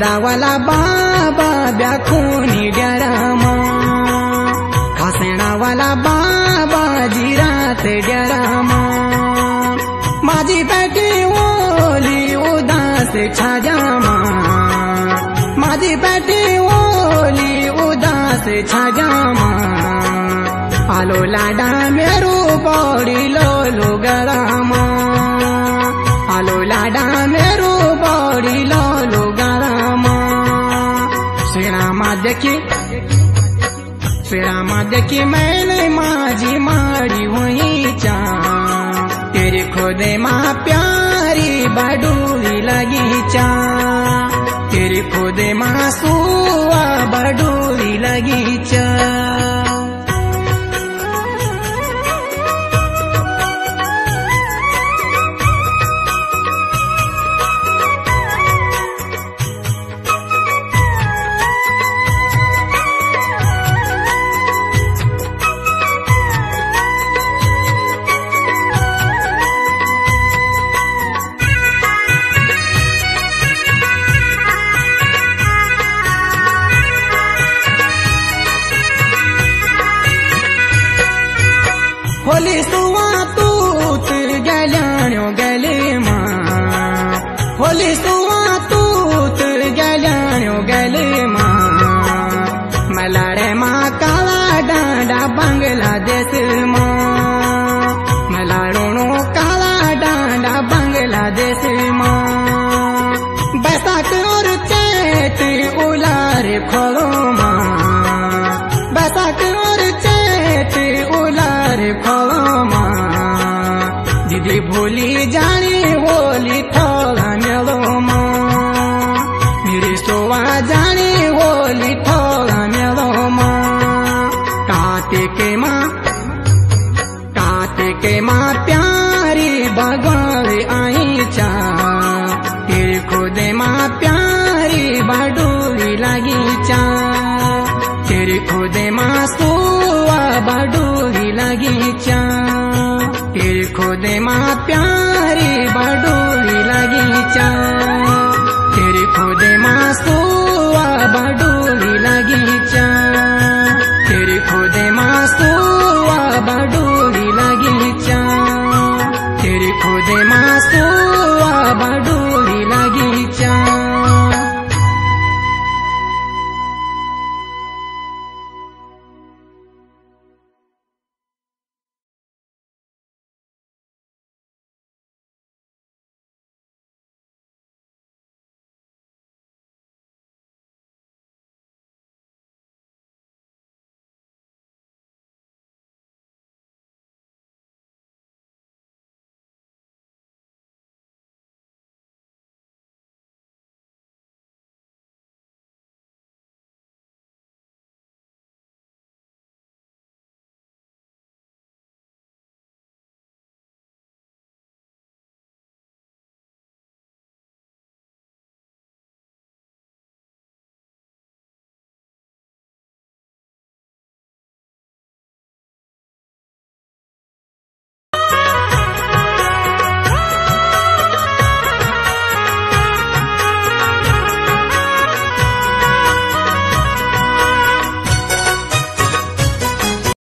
दावाला बाबा ब्याखुनी डरामा खासेणावाला बाबा जिरात डरामा माझी बेटी ओली उदास छाजामा माझी बेटी ओली उदास छाजामा आलो लाडा मेरो बड़ी लोलो गरामा आलो लाडा मेरो बड़ी लोलो गरामा श्रीरामा देखी मैंने माझी मारी हुई चा तेरे खुदे माँ प्यारी बडूरी लगी चा तेरे खुदे माँ सुआ बडूरी लगी चा होली सुवा तूत गल्याण्यो गले माँ होली सुवा तूत गल्याण्यो गले माँ मलाड़े माँ काला डांडा बांग्लादेश माँ मलाड़ो काला डांडा बांग्लादेश माँ बैसाख और चैत उलार खोलो माँ बैसाख और चैत उलार खोलो माँ दीदी भूली जानी होली थोड़ा मेलो माँ मेरी सोवा जानी होली थोड़ा मेलो माँ काते के माँ प्यारी बगल आई चा तेरे खुदे माँ प्यारी बडूरी लगी चा तेरे खुदे माँ सुआ बडूरी लगी चा तेरे खुदे माँ प्यारी बडूरी लगी चा।